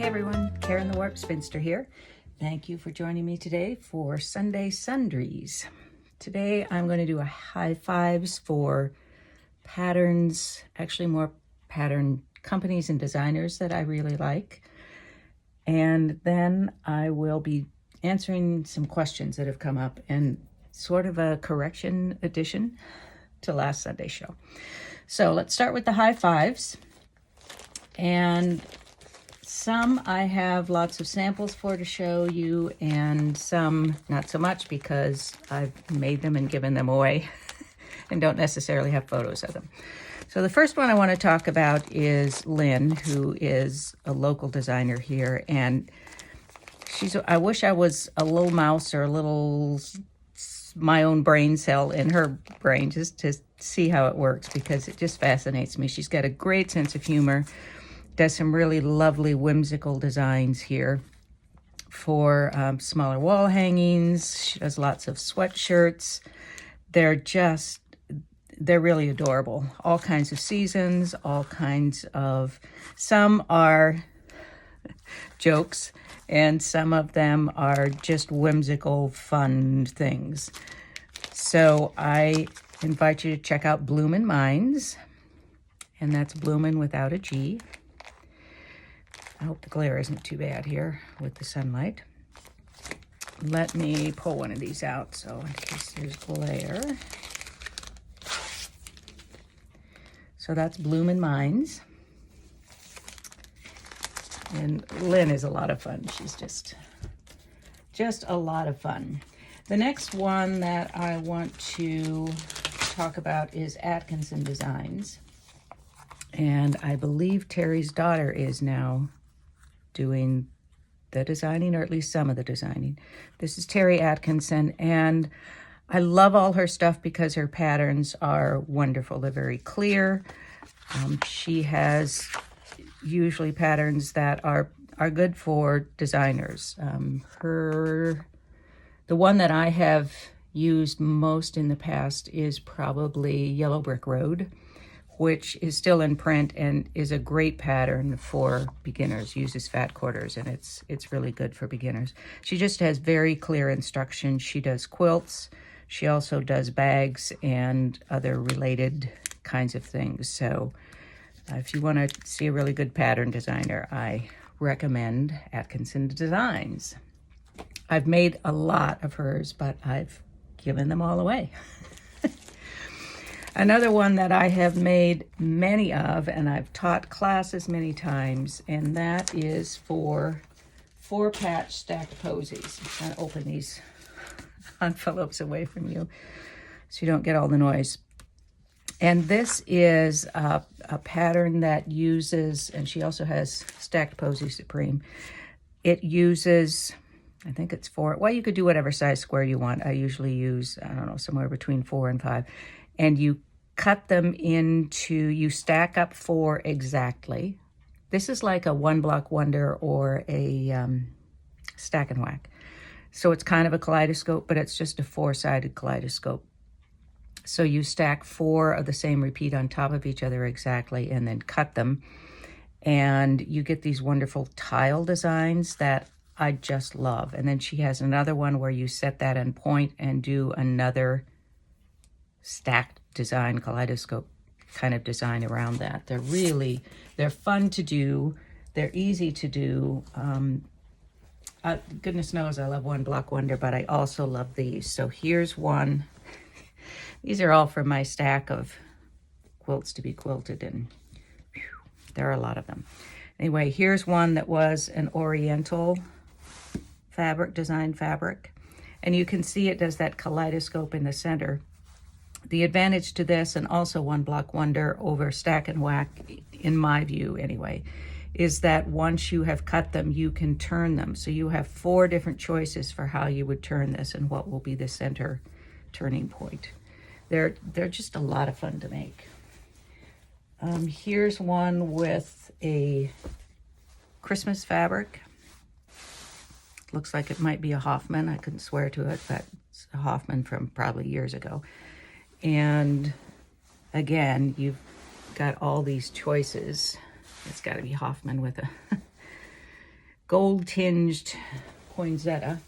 Hey everyone, Karen the Warp Spinster here. Thank you for joining me today for Sunday Sundries. Today I'm going to do a high fives for patterns, actually more pattern companies and designers that I really like. And then I will be answering some questions that have come up and sort of a correction addition to last Sunday's show. So let's start with the high fives. And some I have lots of samples for to show you, and some not so much because I've made them and given them away and don't necessarily have photos of them. So the first one I want to talk about is Lynn, who is a local designer here, and I wish I was a little mouse or a little my own brain cell in her brain just to see how it works, because it just fascinates me. She's got a great sense of humor, does some really lovely whimsical designs here for smaller wall hangings. She does lots of sweatshirts. They're really adorable. All kinds of seasons, all kinds of, some are jokes, and some of them are just whimsical, fun things. So I invite you to check out Bloomin' Minds, and that's Bloomin' without a G. I hope the glare isn't too bad here with the sunlight. Let me pull one of these out so in case there's glare. So that's Bloomin' Minds. And Lynn is a lot of fun. She's just a lot of fun. The next one that I want to talk about is Atkinson Designs. And I believe Terry's daughter is now doing the designing, or at least some of the designing. This is Terry Atkinson, and I love all her stuff because her patterns are wonderful. They're very clear. She has usually patterns that are good for designers. The one that I have used most in the past is probably Yellow Brick Road, which is still in print and is a great pattern for beginners. Uses fat quarters, and it's really good for beginners. She just has very clear instructions. She does quilts. She also does bags and other related kinds of things. So if you want to see a really good pattern designer, I recommend Atkinson Designs. I've made a lot of hers, but I've given them all away. Another one that I have made many of, and I've taught classes many times, and that is for 4-patch stacked posies. I'm going to open these envelopes away from you so you don't get all the noise. And this is a pattern that uses, and she also has Stacked Posy Supreme. It uses, I think it's 4, well, you could do whatever size square you want. I usually use, I don't know, somewhere between 4 and 5. And you cut them into, you stack up 4 exactly. This is like a one block wonder or a stack and whack. So it's kind of a kaleidoscope, but it's just a 4-sided kaleidoscope. So you stack 4 of the same repeat on top of each other exactly, and then cut them. And you get these wonderful tile designs that I just love. And then she has another one where you set that in point and do another stacked design, kaleidoscope kind of design around that. They're fun to do. They're easy to do. Goodness knows I love one block wonder, but I also love these. So here's one. These are all from my stack of quilts to be quilted, and whew, there are a lot of them. Anyway, here's one that was an Oriental design fabric, and you can see it does that kaleidoscope in the center. The advantage to this, and also one block wonder over stack and whack, in my view anyway, is that once you have cut them, you can turn them. So you have 4 different choices for how you would turn this and what will be the center turning point. They're just a lot of fun to make. Here's one with a Christmas fabric. Looks like it might be a Hoffman. I couldn't swear to it, but it's a Hoffman from probably years ago. And again, you've got all these choices. It's got to be Hoffman with a gold tinged poinsettia.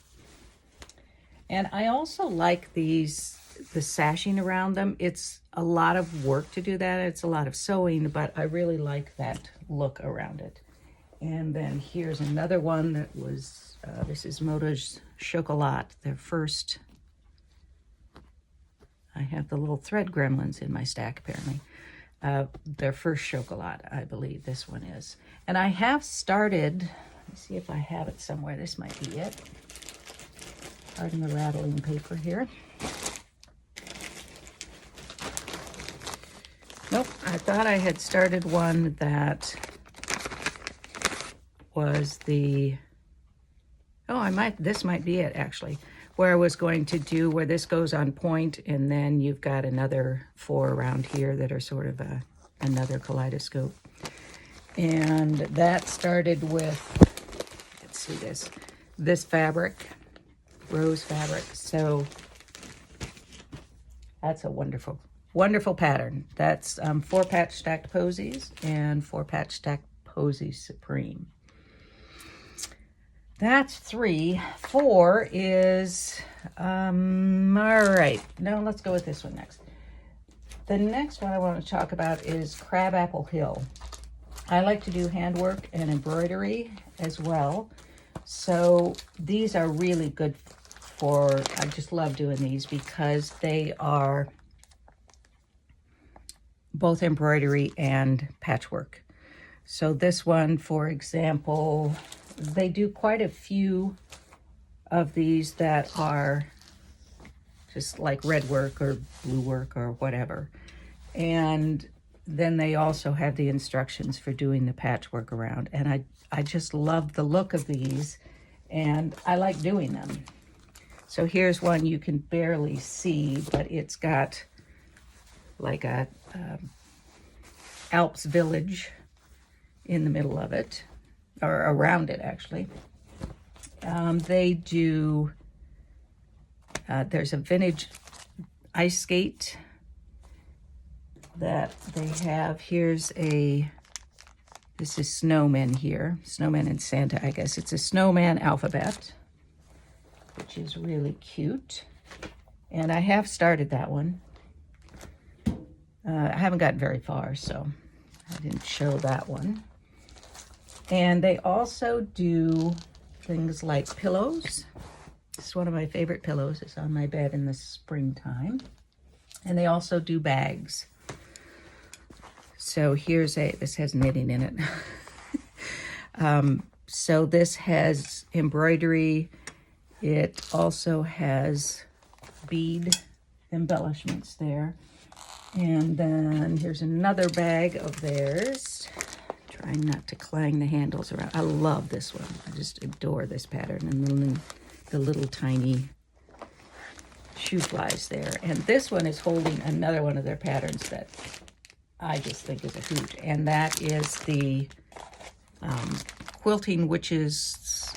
And I also like these, the sashing around them. It's a lot of work to do that. It's a lot of sewing, but I really like that look around it. And then here's another one that was, this is Moda's Chocolat, their first. I have the little thread gremlins in my stack, apparently. Their first Chocolat, I believe this one is. And I have started, let me see if I have it somewhere. This might be it. Pardon the rattling paper here. Nope, I thought I had started one that was the, this might be it actually, where I was going to do where this goes on point, and then you've got another 4 around here that are sort of another kaleidoscope. And that started with, let's see this fabric, rose fabric. So that's a wonderful, wonderful pattern. That's 4 patch stacked posies and 4 patch stacked posies supreme. That's 3. 4 is, all right. No, let's go with this one next. The next one I want to talk about is Crabapple Hill. I like to do handwork and embroidery as well. So these are really good for, I just love doing these because they are both embroidery and patchwork. So this one, for example, they do quite a few of these that are just like red work or blue work or whatever. And then they also have the instructions for doing the patchwork around. And I just love the look of these, and I like doing them. So here's one you can barely see, but it's got like a Alps village in the middle of it, or around it actually. They do, there's a vintage ice skate that they have. This is snowmen here, snowmen and Santa, I guess. It's a snowman alphabet, which is really cute. And I have started that one. I haven't gotten very far, so I didn't show that one. And they also do things like pillows. This is one of my favorite pillows. It's on my bed in the springtime. And they also do bags. So this has knitting in it. So this has embroidery. It also has bead embellishments there. And then here's another bag of theirs. Trying not to clang the handles around. I love this one. I just adore this pattern. And then the little tiny shoe flies there. And this one is holding another one of their patterns that I just think is a hoot. And that is the Quilting Witches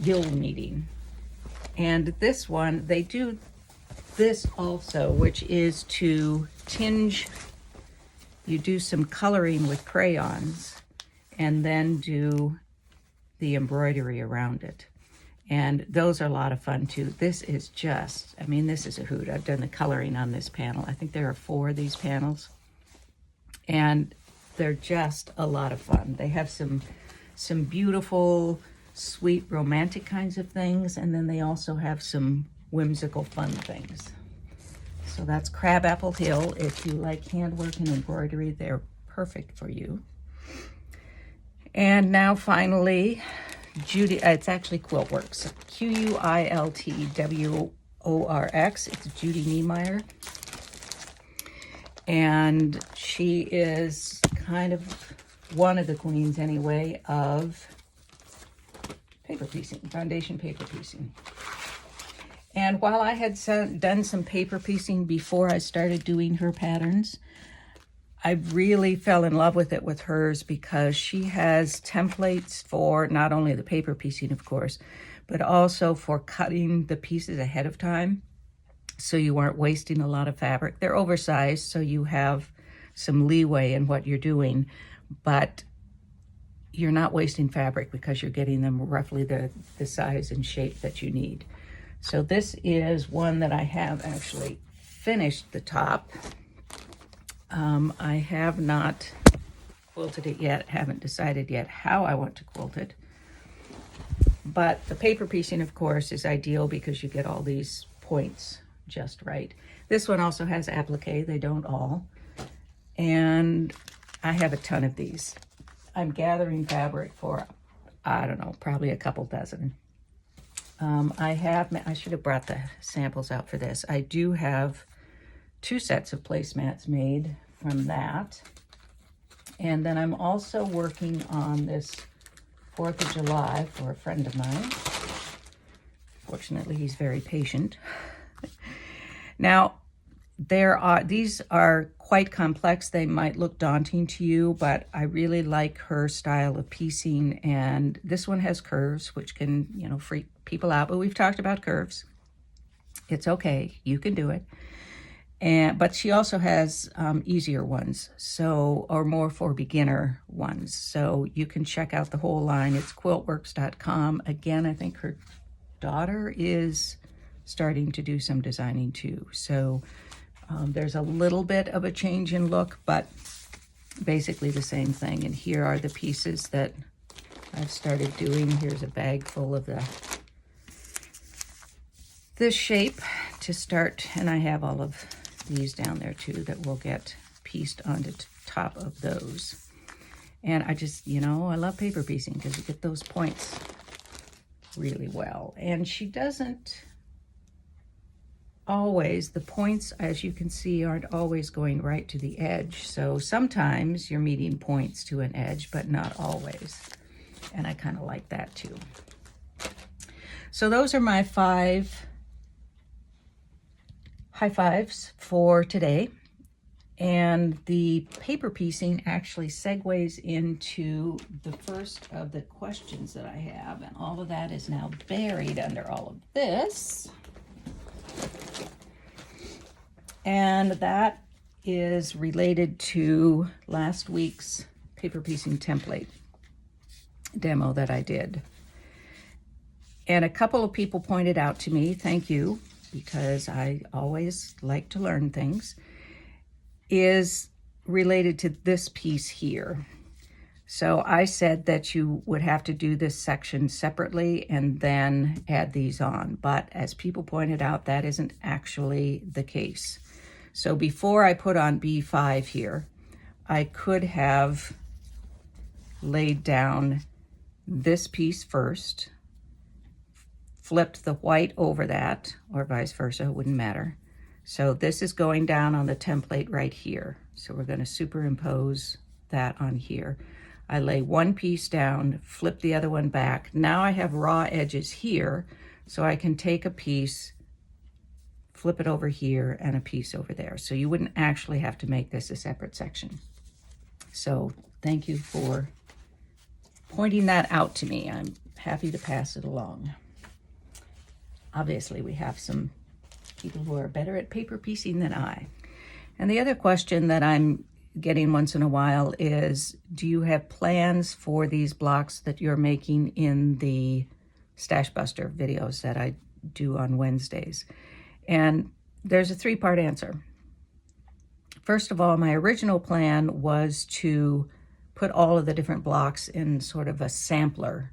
Gill Knitting. And this one, they do this also, which is to tinge. You do some coloring with crayons and then do the embroidery around it. And those are a lot of fun too. This is just, I mean, this is a hoot. I've done the coloring on this panel. I think there are 4 of these panels. And they're just a lot of fun. They have some beautiful, sweet, romantic kinds of things. And then they also have some whimsical, fun things. So that's Crabapple Hill. If you like handwork and embroidery, they're perfect for you. And now finally, Judy, it's actually Quiltworks. Quiltworks. It's Judy Niemeyer. And she is kind of one of the queens anyway of paper piecing, foundation paper piecing. And while I had done some paper piecing before I started doing her patterns, I really fell in love with it with hers because she has templates for not only the paper piecing, of course, but also for cutting the pieces ahead of time so you aren't wasting a lot of fabric. They're oversized, so you have some leeway in what you're doing, but you're not wasting fabric because you're getting them roughly the size and shape that you need. So this is one that I have actually finished the top. I have not quilted it yet, haven't decided yet how I want to quilt it. But the paper piecing, of course, is ideal because you get all these points just right. This one also has applique, they don't all. And I have a ton of these. I'm gathering fabric for, I don't know, probably a couple dozen. I should have brought the samples out for this. I do have 2 sets of placemats made from that. And then I'm also working on this 4th of July for a friend of mine. Fortunately, he's very patient. Now, these are quite complex. They might look daunting to you, but I really like her style of piecing. And this one has curves, which can, you know, freak people out. But we've talked about curves. It's okay. You can do it. But she also has easier ones, or more for beginner ones. So you can check out the whole line. It's quiltworks.com. Again, I think her daughter is starting to do some designing too. So there's a little bit of a change in look, but basically the same thing. And here are the pieces that I've started doing. Here's a bag full of this shape to start, and I have all of these down there too that will get pieced onto top of those. And I just, you know, I love paper piecing because you get those points really well. And she doesn't always, the points, as you can see, aren't always going right to the edge. So sometimes you're meeting points to an edge, but not always. And I kind of like that too. So those are my 5 high fives for today. And the paper piecing actually segues into the first of the questions that I have. And all of that is now buried under all of this. And that is related to last week's paper piecing template demo that I did. And a couple of people pointed out to me, thank you, because I always like to learn things, is related to this piece here. So I said that you would have to do this section separately and then add these on. But as people pointed out, that isn't actually the case. So before I put on B5 here, I could have laid down this piece first, flipped the white over that, or vice versa, it wouldn't matter. So this is going down on the template right here. So we're going to superimpose that on here. I lay one piece down, flip the other one back. Now I have raw edges here, so I can take a piece, flip it over here, and a piece over there. So you wouldn't actually have to make this a separate section. So thank you for pointing that out to me. I'm happy to pass it along. Obviously, we have some people who are better at paper piecing than I. And the other question that I'm getting once in a while is, do you have plans for these blocks that you're making in the Stash Buster videos that I do on Wednesdays? And there's a 3-part answer. First of all, my original plan was to put all of the different blocks in sort of a sampler.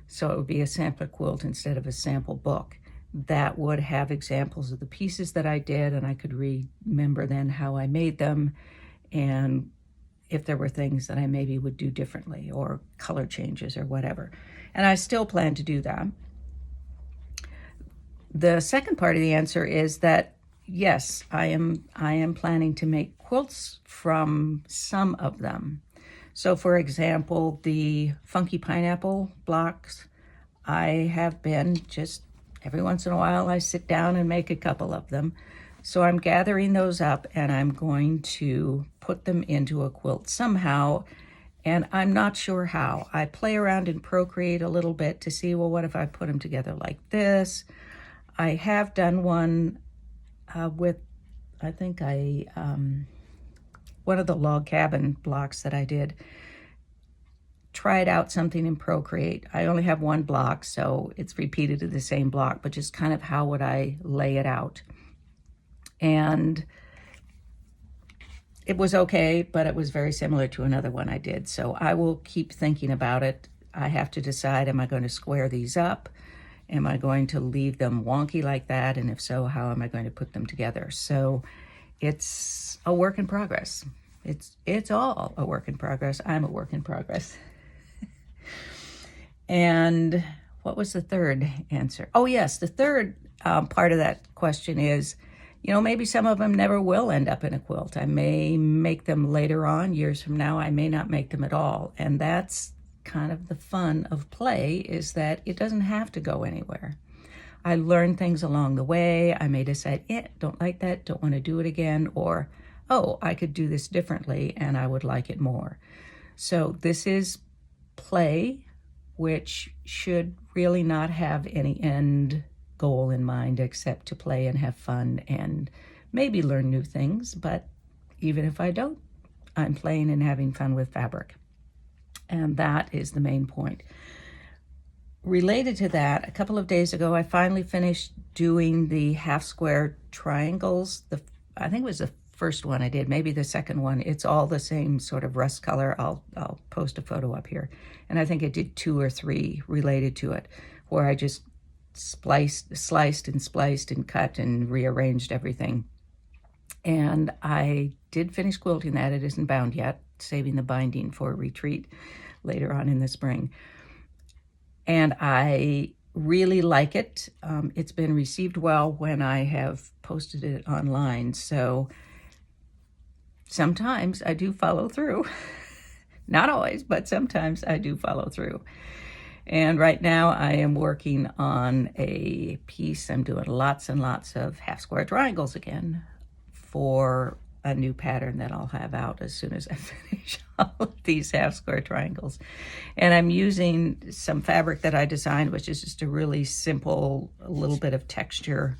So it would be a sampler quilt instead of a sample book that would have examples of the pieces that I did, and I could remember then how I made them and if there were things that I maybe would do differently or color changes or whatever. And I still plan to do that. The second part of the answer is that, yes, I am planning to make quilts from some of them. So for example, the funky pineapple blocks, I have been just every once in a while, I sit down and make a couple of them. So I'm gathering those up and I'm going to put them into a quilt somehow. And I'm not sure how. I play around in Procreate a little bit to see, well, what if I put them together like this? I have done one with, I think one of the log cabin blocks that I did, tried out something in Procreate. I only have one block, so it's repeated to the same block, but just kind of how would I lay it out. And it was okay, but it was very similar to another one I did. So I will keep thinking about it. I have to decide, am I going to square these up? Am I going to leave them wonky like that? And if so, how am I going to put them together? So it's a work in progress. It's all a work in progress. I'm a work in progress. And what was the third answer? Oh, yes, the third part of that question is, you know, maybe some of them never will end up in a quilt. I may make them later on, years from now. I may not make them at all. And that's kind of the fun of play, is that it doesn't have to go anywhere. I learn things along the way. I may decide, don't like that, don't want to do it again, or, oh, I could do this differently and I would like it more. So this is play, which should really not have any end goal in mind except to play and have fun and maybe learn new things. But even if I don't, I'm playing and having fun with fabric. And that is the main point. Related to that, a couple of days ago, I finally finished doing the half square triangles. I think it was the first one I did, maybe the second one. It's all the same sort of rust color. I'll post a photo up here. And I think I did 2 or 3 related to it, where I just sliced and spliced and cut and rearranged everything. And I did finish quilting that. It isn't bound yet, saving the binding for a retreat later on in the spring. And I really like it. It's been received well when I have posted it online. So sometimes I do follow through. Not always, but sometimes I do follow through. And right now I am working on a piece. I'm doing lots and lots of half square triangles again for a new pattern that I'll have out as soon as I finish all of these half square triangles. And I'm using some fabric that I designed, which is just a really simple, a little bit of texture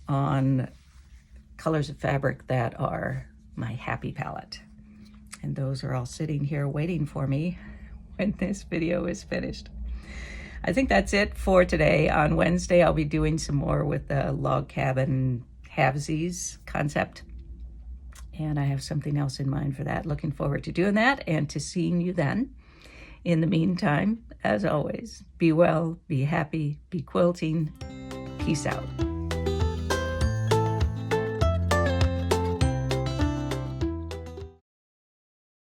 on colors of fabric that are my happy palette. And those are all sitting here waiting for me when this video is finished. I think that's it for today. On Wednesday, I'll be doing some more with the log cabin halvesies concept. And I have something else in mind for that. Looking forward to doing that and to seeing you then. In the meantime, as always, be well, be happy, be quilting. Peace out.